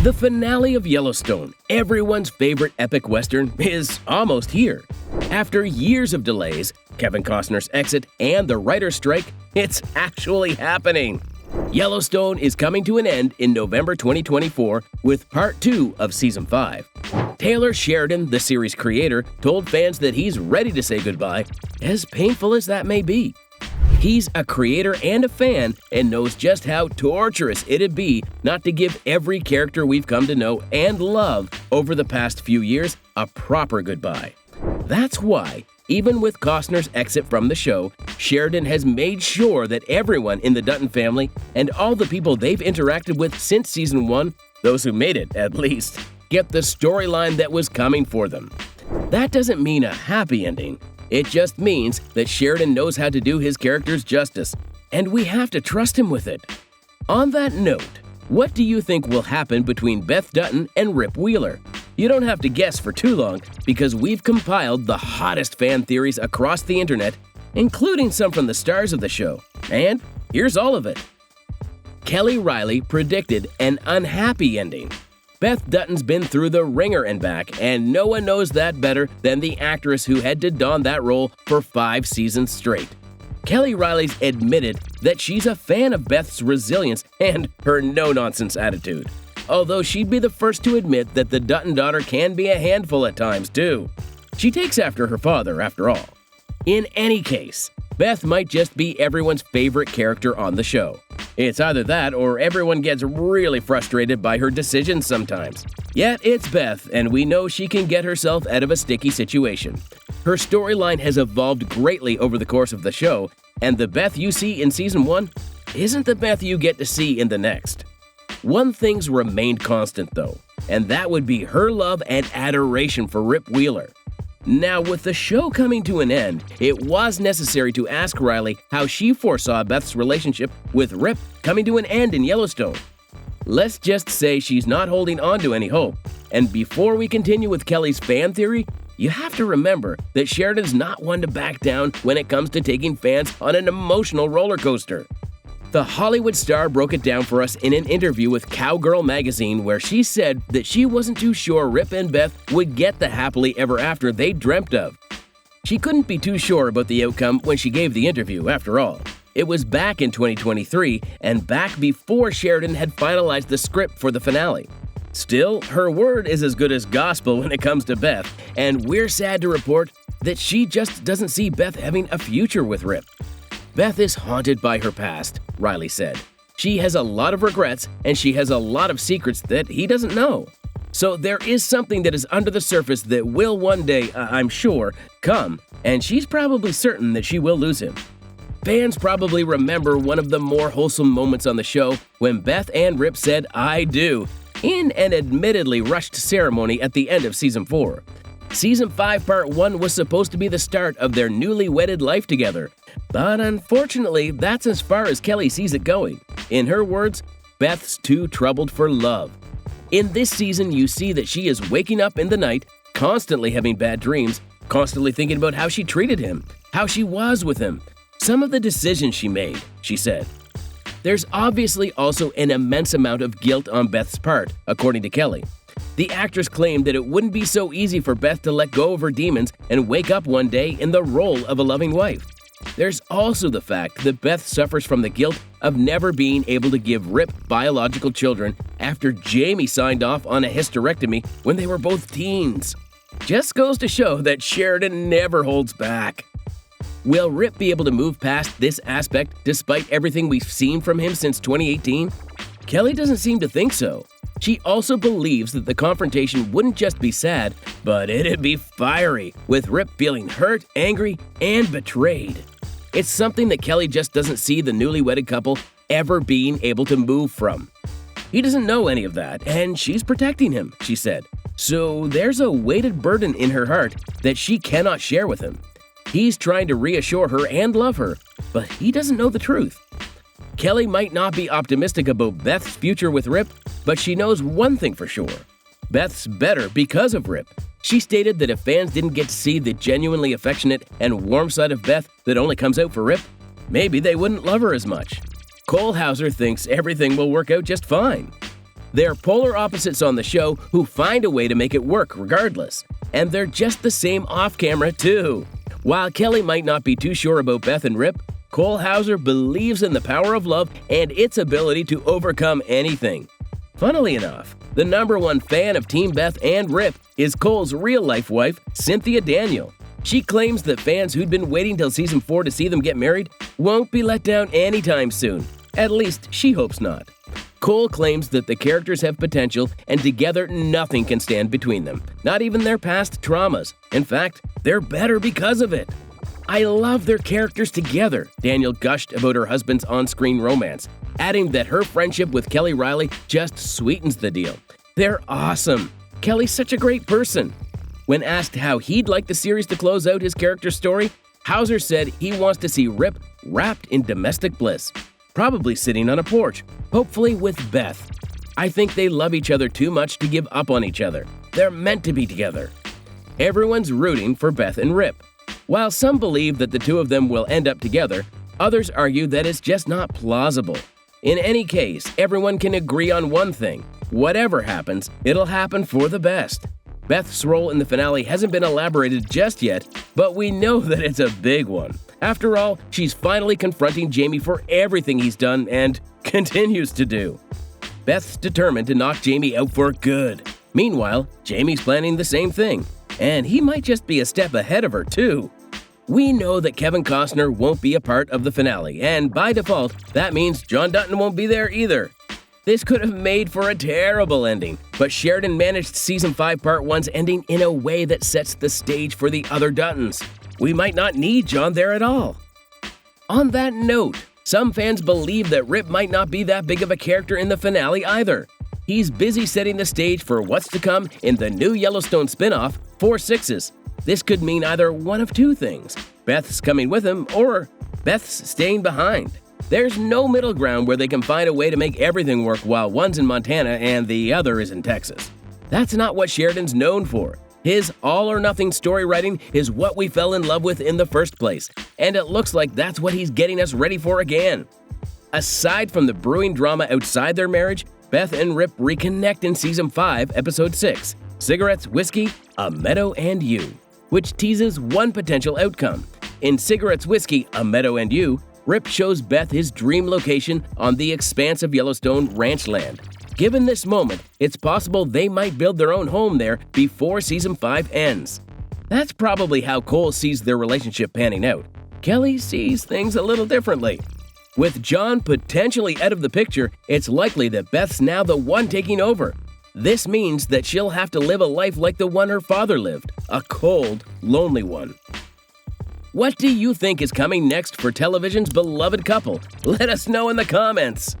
The finale of Yellowstone, everyone's favorite epic western, is almost here. After years of delays, Kevin Costner's exit, and the writer's strike, it's actually happening. Yellowstone is coming to an end in November 2024 with Part 2 of Season 5. Taylor Sheridan, the series creator, told fans that he's ready to say goodbye, as painful as that may be. He's a creator and a fan and knows just how torturous it'd be not to give every character we've come to know and love over the past few years a proper goodbye. That's why, even with Costner's exit from the show, Sheridan has made sure that everyone in the Dutton family and all the people they've interacted with since Season 1, those who made it at least, get the storyline that was coming for them. That doesn't mean a happy ending. It just means that Sheridan knows how to do his characters justice, and we have to trust him with it. On that note, what do you think will happen between Beth Dutton and Rip Wheeler? You don't have to guess for too long, because we've compiled the hottest fan theories across the internet, including some from the stars of the show. And here's all of it. Reilly predicted an unhappy ending. Beth Dutton's been through the ringer and back, and no one knows that better than the actress who had to don that role for 5 seasons straight. Reilly's admitted that she's a fan of Beth's resilience and her no-nonsense attitude, although she'd be the first to admit that the Dutton daughter can be a handful at times, too. She takes after her father, after all. In any case, Beth might just be everyone's favorite character on the show. It's either that or everyone gets really frustrated by her decisions sometimes. Yet it's Beth, and we know she can get herself out of a sticky situation. Her storyline has evolved greatly over the course of the show, and the Beth you see in Season 1 isn't the Beth you get to see in the next. One thing's remained constant, though, and that would be her love and adoration for Rip Wheeler. Now, with the show coming to an end, it was necessary to ask Reilly how she foresaw Beth's relationship with Rip coming to an end in Yellowstone. Let's just say she's not holding on to any hope. And before we continue with Kelly's fan theory, you have to remember that Sheridan's not one to back down when it comes to taking fans on an emotional roller coaster. The Hollywood star broke it down for us in an interview with Cowgirl magazine, where she said that she wasn't too sure Rip and Beth would get the happily ever after they dreamt of. She couldn't be too sure about the outcome when she gave the interview, after all. It was back in 2023 and back before Sheridan had finalized the script for the finale. Still, her word is as good as gospel when it comes to Beth, and we're sad to report that she just doesn't see Beth having a future with Rip. Beth is haunted by her past, Reilly said. She has a lot of regrets, and she has a lot of secrets that he doesn't know. So there is something that is under the surface that will one day, I'm sure, come, and she's probably certain that she will lose him. Fans probably remember one of the more wholesome moments on the show when Beth and Rip said "I do" in an admittedly rushed ceremony at the end of Season 4. Season 5 Part 1 was supposed to be the start of their newly wedded life together, but unfortunately, that's as far as Kelly sees it going. In her words, Beth's too troubled for love. In this season, you see that she is waking up in the night, constantly having bad dreams, constantly thinking about how she treated him, how she was with him, some of the decisions she made, she said. There's obviously also an immense amount of guilt on Beth's part, according to Kelly. The actress claimed that it wouldn't be so easy for Beth to let go of her demons and wake up one day in the role of a loving wife. There's also the fact that Beth suffers from the guilt of never being able to give Rip biological children after Jamie signed off on a hysterectomy when they were both teens. Just goes to show that Sheridan never holds back. Will Rip be able to move past this aspect despite everything we've seen from him since 2018? Kelly doesn't seem to think so. She also believes that the confrontation wouldn't just be sad, but it'd be fiery, with Rip feeling hurt, angry, and betrayed. It's something that Kelly just doesn't see the newly wedded couple ever being able to move from. He doesn't know any of that, and she's protecting him, she said. So there's a weighted burden in her heart that she cannot share with him. He's trying to reassure her and love her, but he doesn't know the truth. Kelly might not be optimistic about Beth's future with Rip, but she knows one thing for sure. Beth's better because of Rip. She stated that if fans didn't get to see the genuinely affectionate and warm side of Beth that only comes out for Rip, maybe they wouldn't love her as much. Hauser thinks everything will work out just fine. They're polar opposites on the show who find a way to make it work regardless. And they're just the same off-camera, too. While Kelly might not be too sure about Beth and Rip, Cole Hauser believes in the power of love and its ability to overcome anything. Funnily enough, the #1 fan of Team Beth and Rip is Cole's real-life wife, Cynthia Daniel. She claims that fans who'd been waiting till season 4 to see them get married won't be let down anytime soon. At least, she hopes not. Cole claims that the characters have potential and together nothing can stand between them, not even their past traumas. In fact, they're better because of it. I love their characters together, Daniel gushed about her husband's on-screen romance, adding that her friendship with Kelly Reilly just sweetens the deal. They're awesome. Kelly's such a great person. When asked how he'd like the series to close out his character's story, Hauser said he wants to see Rip wrapped in domestic bliss, probably sitting on a porch, hopefully with Beth. I think they love each other too much to give up on each other. They're meant to be together. Everyone's rooting for Beth and Rip. While some believe that the two of them will end up together, others argue that it's just not plausible. In any case, everyone can agree on one thing. Whatever happens, it'll happen for the best. Beth's role in the finale hasn't been elaborated just yet, but we know that it's a big one. After all, she's finally confronting Jamie for everything he's done and continues to do. Beth's determined to knock Jamie out for good. Meanwhile, Jamie's planning the same thing, and he might just be a step ahead of her, too. We know that Kevin Costner won't be a part of the finale, and by default, that means John Dutton won't be there either. This could have made for a terrible ending, but Sheridan managed Season 5 Part 1's ending in a way that sets the stage for the other Duttons. We might not need John there at all. On that note, some fans believe that Rip might not be that big of a character in the finale either. He's busy setting the stage for what's to come in the new Yellowstone spin-off, 4 Sixes. This could mean either one of two things. Beth's coming with him, or Beth's staying behind. There's no middle ground where they can find a way to make everything work while one's in Montana and the other is in Texas. That's not what Sheridan's known for. His all-or-nothing story writing is what we fell in love with in the first place, and it looks like that's what he's getting us ready for again. Aside from the brewing drama outside their marriage, Beth and Rip reconnect in Season 5, Episode 6, Cigarettes, Whiskey, A Meadow and You, which teases one potential outcome. In Cigarettes, Whiskey, A Meadow and You, Rip shows Beth his dream location on the expanse of Yellowstone ranch land. Given this moment, it's possible they might build their own home there before Season 5 ends. That's probably how Cole sees their relationship panning out. Kelly sees things a little differently. With John potentially out of the picture, it's likely that Beth's now the one taking over. This means that she'll have to live a life like the one her father lived, a cold, lonely one. What do you think is coming next for television's beloved couple? Let us know in the comments.